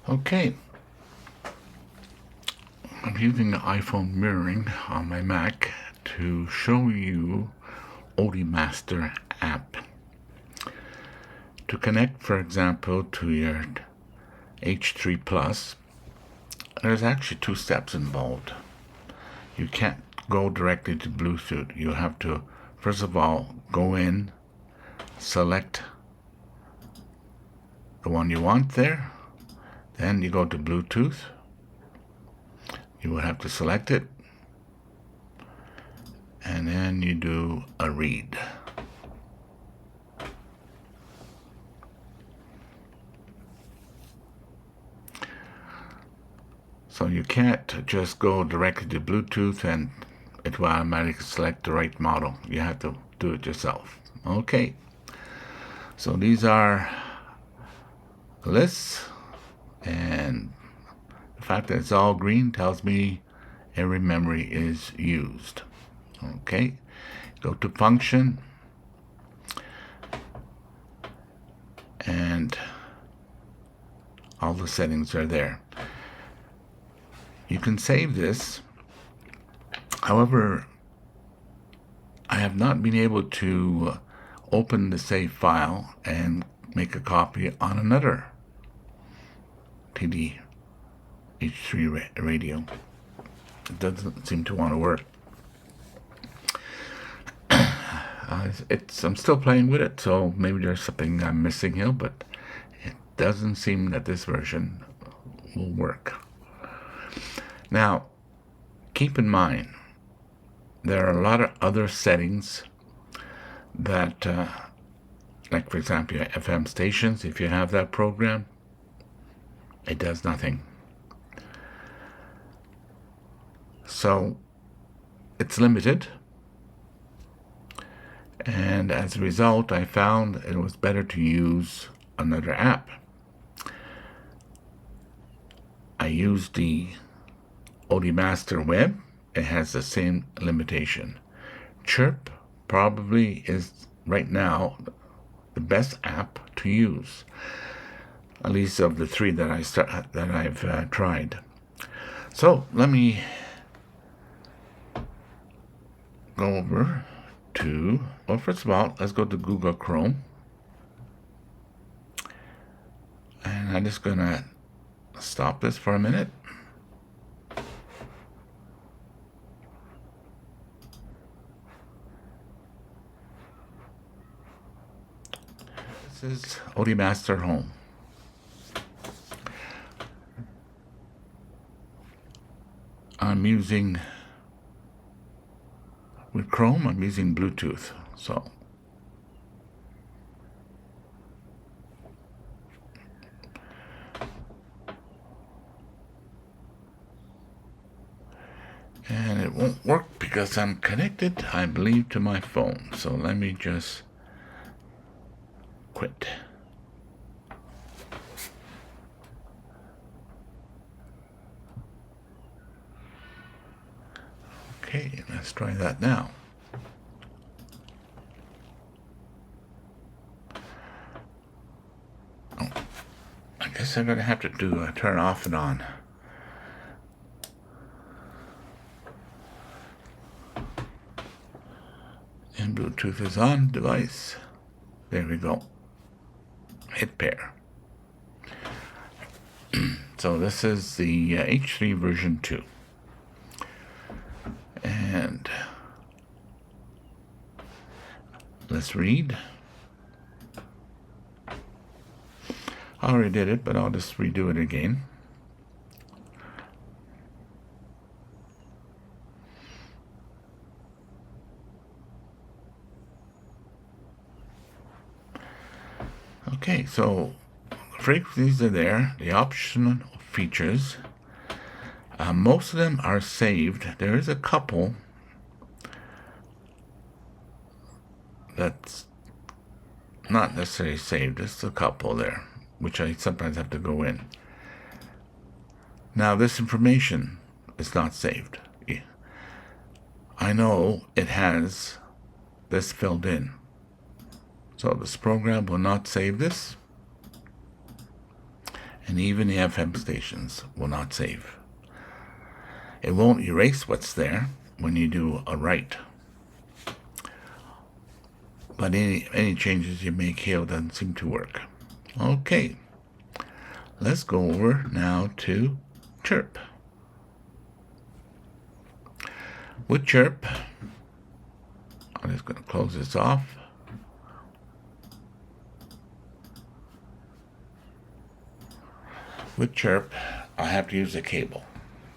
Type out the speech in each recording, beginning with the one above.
Okay, I'm using the iPhone mirroring on my Mac to show you Odmaster app. To connect, for example, to your H-3 Plus, there's actually 2 steps involved. You can't go directly to Bluetooth. You have to, first of all, go in, select the one you want there, then you go to Bluetooth. You will have to select it, and then you do a read. So you can't just go directly to Bluetooth and it will automatically select the right model. You have to do it yourself. Okay, so these are lists, and the fact that it's all green tells me every memory is used. Okay, go to function, and all the settings are there. You can save this. However, I have not been able to open the save file and make a copy on another Tidradio H-3 radio. It doesn't seem to want to work. I'm still playing with it, so maybe there's something I'm missing here, but it doesn't seem that this version will work. Now, keep in mind, there are a lot of other settings that, like for example, your FM stations, if you have that program, it does nothing. So, it's limited. And as a result, I found it was better to use another app. I used the Odmaster web. It has the same limitation. CHIRP probably is right now the best app to use, at least of the 3 that I've tried. So let me go over to, well, first of all, let's go to Google Chrome, and I'm just gonna stop this for a minute. This is Odmaster Home. I'm using, with Chrome, I'm using Bluetooth, so and it won't work because I'm connected, I believe, to my phone. So let me just quit. Okay, let's try that now. Oh, I guess I'm going to have to do turn off and on. And Bluetooth is on device. There we go. Hit pair. So this is the H3 version 2. And let's read. I already did it, but I'll just redo it again. Okay, so frequencies are there, the optional features. Most of them are saved. There is a couple that's not necessarily saved. Just a couple there, which I sometimes have to go in. Now, this information is not saved. I know it has this filled in. So this program will not save this. and even the FM stations will not save. It won't erase what's there when you do a write. But any changes you make here doesn't seem to work. Okay, let's go over now to CHIRP. With CHIRP, I'm just going to close this off. With CHIRP, I have to use a cable.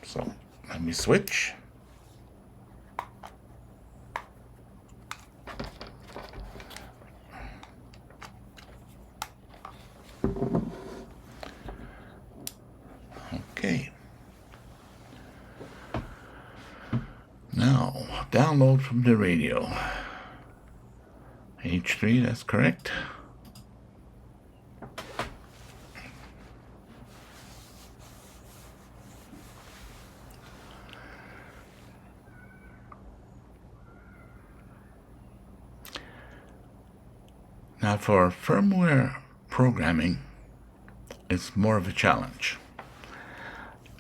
So let me switch. Okay. Now, download from the radio. H3, that's correct. Now, for firmware programming, it's more of a challenge.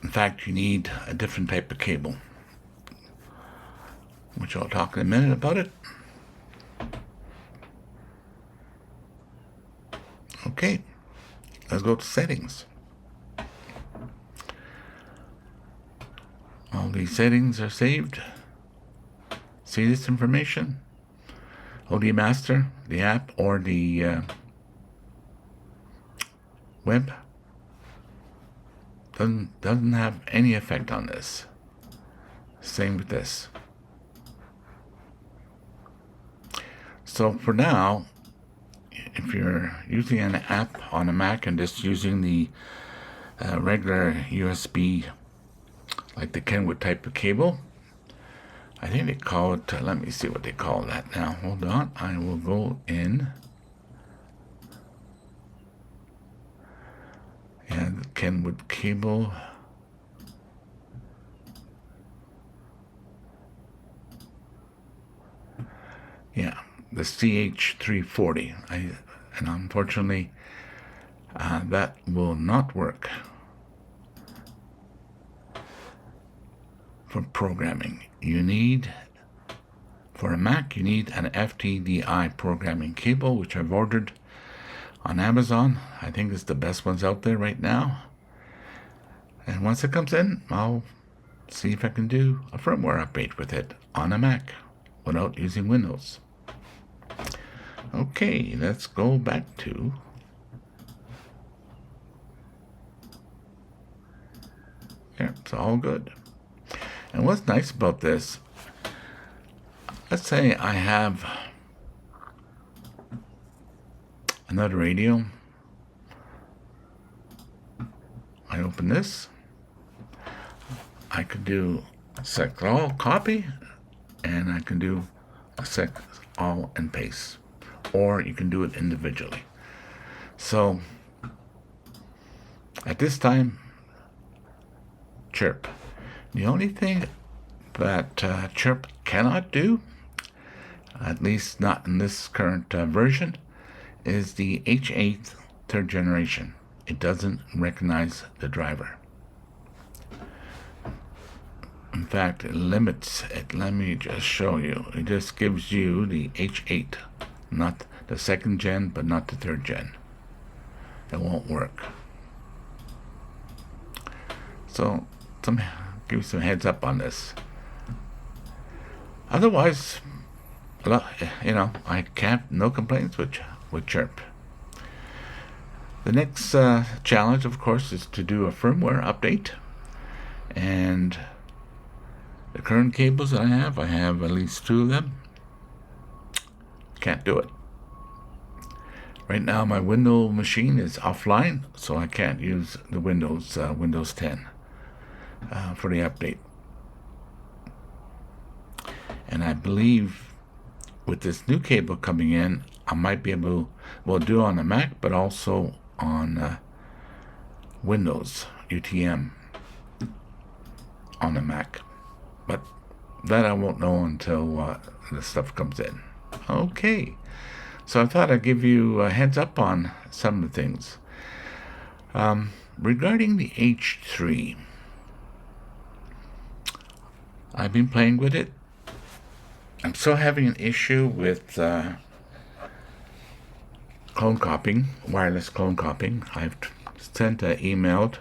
In fact, you need a different type of cable, which I'll talk in a minute about it. Okay, let's go to settings. All these settings are saved. See this information? Odmaster, the app, or the web doesn't have any effect on this. Same with this. So for now, if you're using an app on a Mac and just using the regular USB, like the Kenwood type of cable, I think they call it, let me see what they call that now. Hold on, I will go in. And the Kenwood cable. Yeah, the CH340. And unfortunately, that will not work for programming. For a Mac, you need an FTDI programming cable, which I've ordered on Amazon. I think it's the best ones out there right now. And once it comes in, I'll see if I can do a firmware update with it on a Mac without using Windows. Okay, let's go back to yeah, it's all good. And what's nice about this, let's say I have another radio. I open this. I could do select all copy, and I can do a select all and paste, or you can do it individually. So at this time, CHIRP. The only thing that CHIRP cannot do, at least not in this current version, is the H8 third generation. It doesn't recognize the driver. In fact, it limits it. Let me just show you. It just gives you the H8, not the second gen, but not the third gen. It won't work. So, give you some heads up on this. Otherwise, I can't, no complaints with CHIRP. The next challenge, of course, is to do a firmware update. And the current cables that I have at least 2 of them. Can't do it. Right now, my Windows machine is offline, so I can't use the Windows 10 for the update. And I believe with this new cable coming in, I might be able to do it on the Mac, but also on Windows UTM on the Mac. But that I won't know until the stuff comes in. Okay, so I thought I'd give you a heads up on some of the things. Regarding the H3, I've been playing with it. I'm still having an issue with clone copying, wireless clone copying. I've sent an email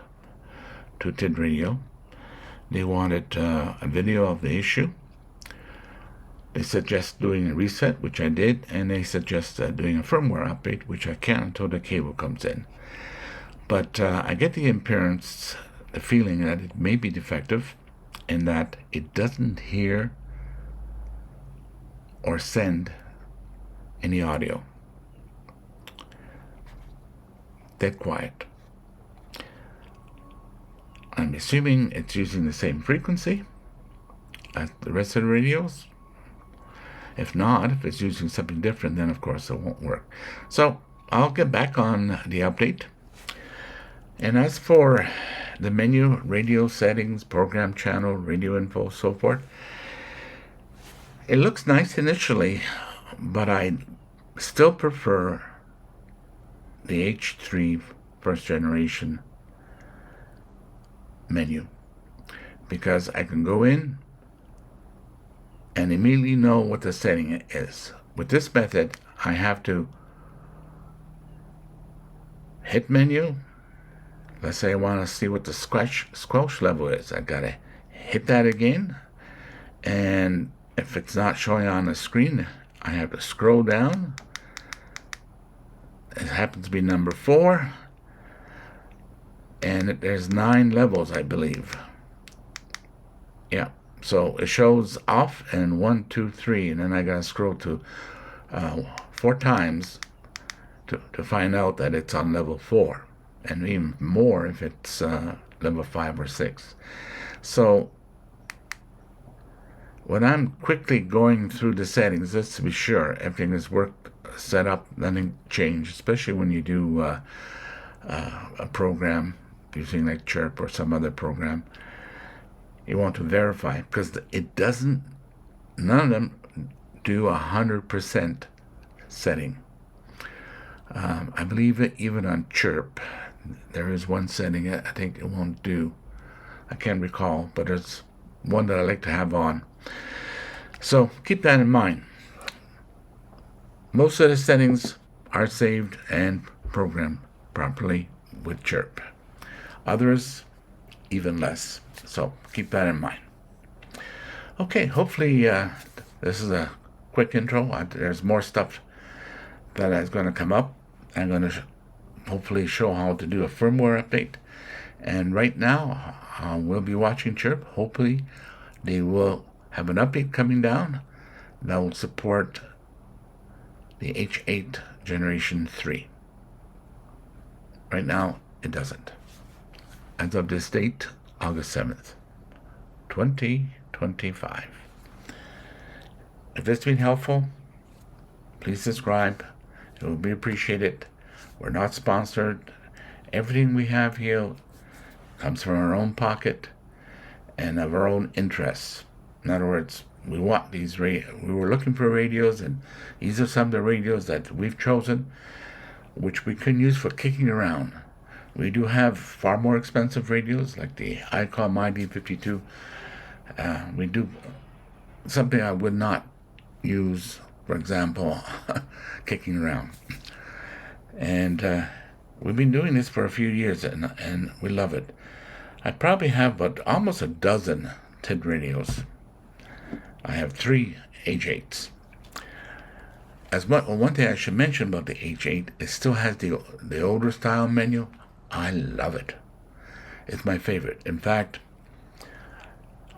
to Tidradio. They wanted a video of the issue. They suggest doing a reset, which I did, and they suggest doing a firmware update, which I can't until the cable comes in. But I get the appearance, the feeling that it may be defective, and that it doesn't hear or send any audio. Dead quiet. I'm assuming it's using the same frequency as the rest of the radios. If not, if it's using something different, then of course it won't work. So I'll get back on the update. And as for the menu, radio settings, program channel, radio info, so forth, it looks nice initially, but I still prefer the H3 first generation menu, because I can go in and immediately know what the setting is. With this method, I have to hit menu. Let's say I want to see what the squelch level is. I gotta hit that again, and if it's not showing on the screen, I have to scroll down. It happens to be number 4, and there's 9 levels, I believe. Yeah, so it shows off and 1, 2, 3, and then I gotta scroll to 4 times to find out that it's on level 4, and even more if it's level 5 or 6. So when I'm quickly going through the settings, just to be sure everything is set up, nothing changed, especially when you do a program using like CHIRP or some other program, you want to verify, because it doesn't, none of them do 100% setting. I believe that even on CHIRP, there is one setting I think it won't do. I can't recall, but there's one that I like to have on. So keep that in mind. Most of the settings are saved and programmed properly with CHIRP. Others, even less. So keep that in mind. Okay, hopefully this is a quick intro. There's more stuff that is going to come up. I'm going to hopefully show how to do a firmware update. And right now, we'll be watching CHIRP. Hopefully, they will have an update coming down that will support the H8 Generation 3. Right now, it doesn't. As of this date, August 7th, 2025. If this has been helpful, please subscribe. It will be appreciated. We're not sponsored. Everything we have here comes from our own pocket and of our own interests. In other words, we want these we were looking for radios, and these are some of the radios that we've chosen, which we can use for kicking around. We do have far more expensive radios, like the ICOM ID52. We do something I would not use, for example, kicking around. And we've been doing this for a few years, and we love it. I probably have almost a dozen TID radios. I have 3 H8s. One thing I should mention about the H8, it still has the older style menu. I love it. It's my favorite. In fact,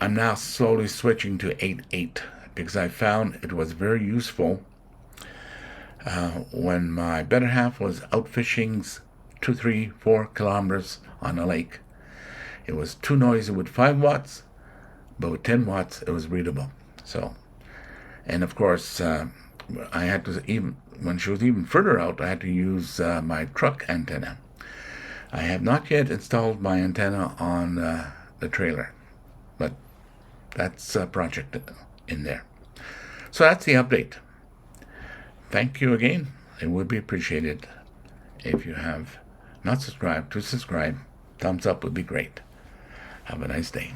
I'm now slowly switching to 8.8 because I found it was very useful when my better half was out fishing 2, 3, 4 kilometers on a lake. It was too noisy with 5 watts, but with 10 watts it was readable. So, and of course, I had to, even when she was even further out, I had to use my truck antenna. I have not yet installed my antenna on the trailer, but that's a project in there. So that's the update. Thank you again. It would be appreciated if you have not subscribed, to subscribe. Thumbs up would be great. Have a nice day.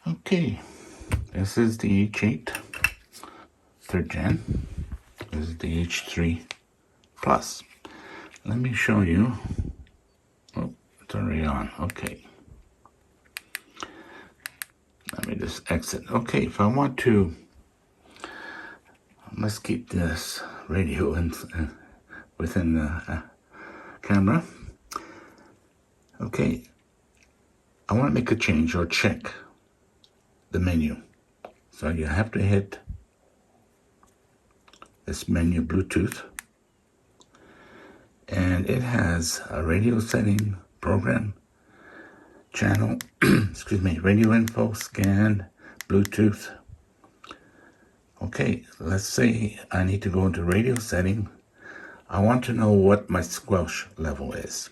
Okay, this is the H8 3rd gen. This is the H-3 Plus. Let me show you. Oh, it's already on. Okay. Let me just exit. Okay, if I want to, let's keep this radio within the camera. Okay, I want to make a change or check the menu. So you have to hit this menu, Bluetooth, and it has a radio setting, program, channel, excuse me, radio info, scan, Bluetooth. Okay, let's say I need to go into radio setting. I want to know what my squelch level is.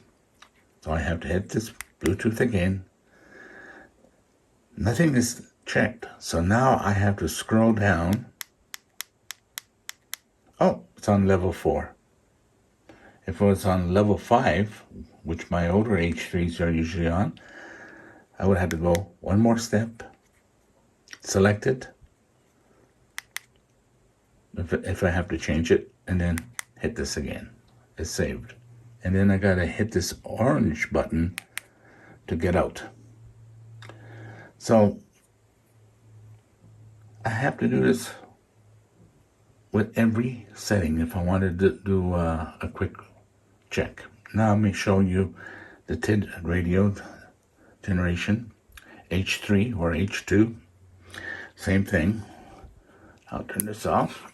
So I have to hit this Bluetooth again. Nothing is checked. So now I have to scroll down. Oh, it's on level 4. If it was on level 5, which my older H3s are usually on, I would have to go one more step, select it, if I have to change it, and then hit this again. It's saved. And then I gotta hit this orange button to get out. So I have to do this with every setting if I wanted to do a quick check. Now let me show you the Tidradio generation H3 or H2. Same thing. I'll turn this off.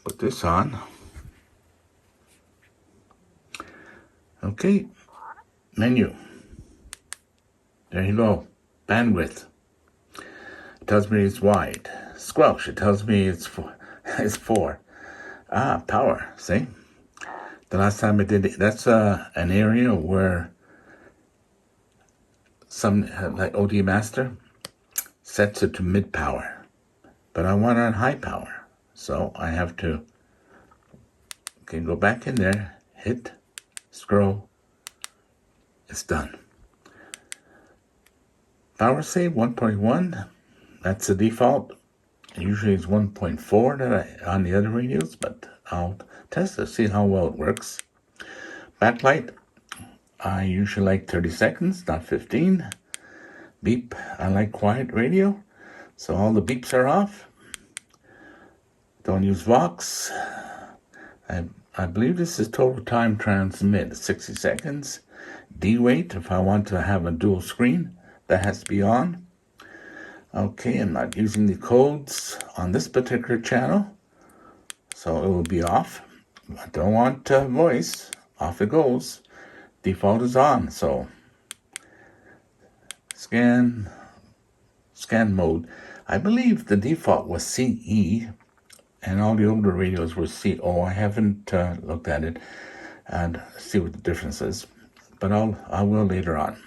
Put this on. Okay, menu. There you go. Bandwidth. It tells me it's wide. Squelch. It tells me it's 4. Ah, power. See? The last time I did it, that's an area where some, like Odmaster, sets it to mid power. But I want it on high power. So I have to, okay, go back in there, hit, scroll. It's done. Power save 1.1. That's the default. Usually it's 1.4 that on the other radios, but I'll test to see how well it works. Backlight, I usually like 30 seconds, not 15. Beep, I like quiet radio, so all the beeps are off. Don't use Vox. I believe this is total time transmit, 60 seconds. D-Wait, if I want to have a dual screen, that has to be on. Okay, I'm not using the codes on this particular channel, so it will be off. I don't want voice, off it goes. Default is on, so scan mode. I believe the default was CE, and all the older radios were CO. I haven't looked at it and see what the difference is, but I will later on.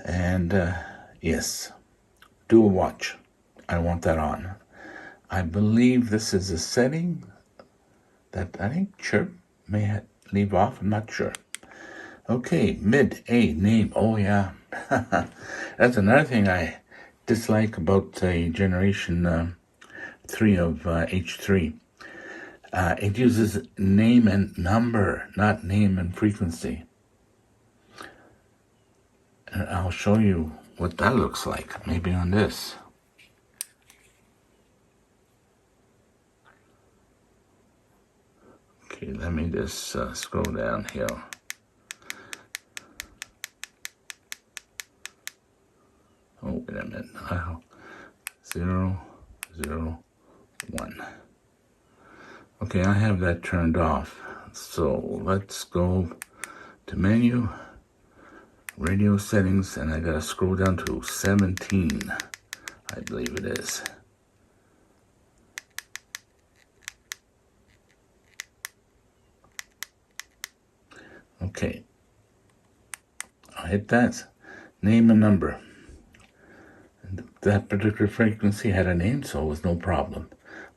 And yes, dual watch. I want that on. I believe this is a setting that I think CHIRP may leave off. I'm not sure. Okay, mid A name. Oh yeah, that's another thing I dislike about generation 3 of H3. It uses name and number, not name and frequency. And I'll show you what that looks like, maybe on this. Okay, let me just scroll down here. Oh, wait a minute. 0, 0, 1. Okay, I have that turned off. So let's go to menu, radio settings, and I gotta scroll down to 17, I believe it is. Okay, I'll hit that, name and number. And that particular frequency had a name, so it was no problem.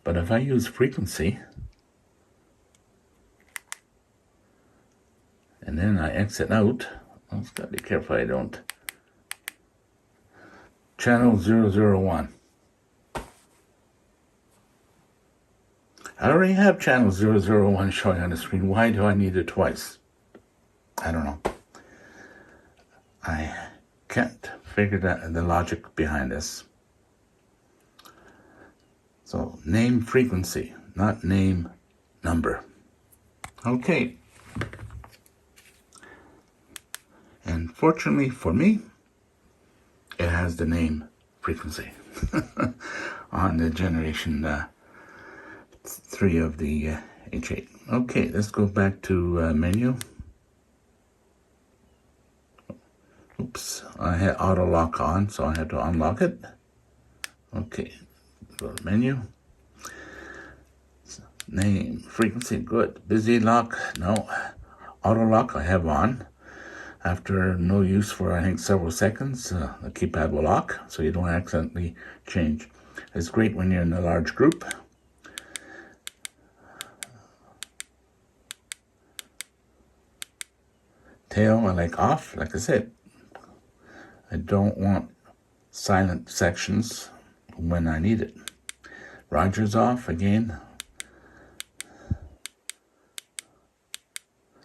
But if I use frequency, and then I exit out. I've got to be careful I don't. Channel 001. I already have channel 001 showing on the screen. Why do I need it twice? I don't know. I can't figure out the logic behind this. So name frequency, not name number. Okay. And fortunately for me, it has the name frequency on the generation 3 of the H8. Okay, let's go back to menu. Oops, I had auto lock on, so I had to unlock it. Okay, go to menu. Name, frequency, good. Busy lock, no. Auto lock I have on. After no use for, I think, several seconds, the keypad will lock, so you don't accidentally change. It's great when you're in a large group. Tail, I like off, like I said. I don't want silent sections when I need it. Roger's off again.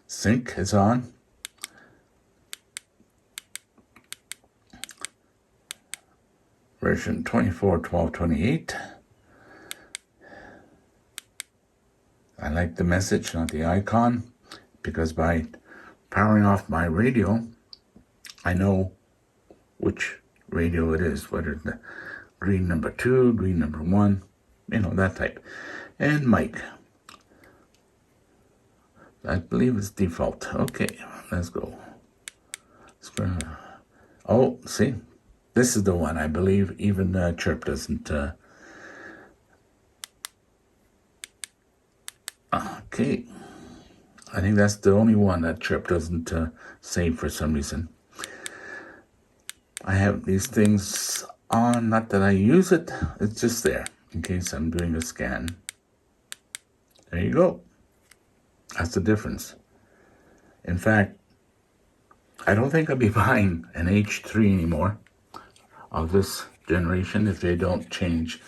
Sync is on. Version 24.12.28. I like the message, not the icon, because by powering off my radio, I know which radio it is, whether it's the green number 2, green number 1, that type. And mic. I believe it's default. Okay, let's go. Oh, see? This is the one I believe even CHIRP doesn't. Okay. I think that's the only one that CHIRP doesn't save for some reason. I have these things on, not that I use it, it's just there in case I'm doing a scan. There you go. That's the difference. In fact, I don't think I'll be buying an H3 anymore of this generation if they don't change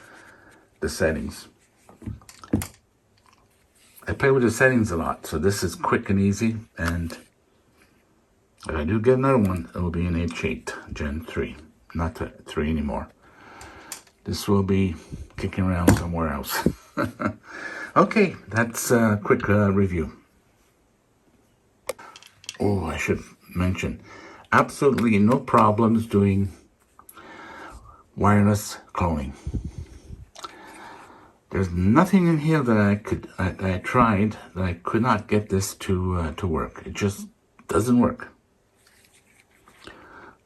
the settings. I play with the settings a lot, so this is quick and easy, and if I do get another one, it will be an H8 Gen 3, not 3 anymore. This will be kicking around somewhere else. Okay, that's a quick review. Oh, I should mention, absolutely no problems doing wireless cloning. There's nothing in here that I tried that I could not get this to work. It just doesn't work.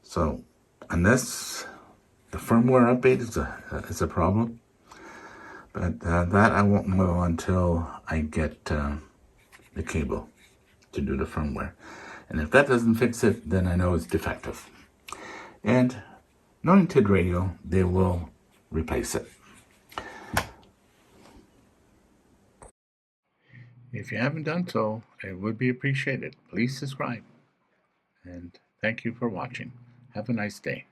So unless the firmware update is a problem, but that I won't know until I get the cable to do the firmware. And if that doesn't fix it, then I know it's defective. And knowing Tidradio, they will replace it. If you haven't done so, it would be appreciated. Please subscribe. And thank you for watching. Have a nice day.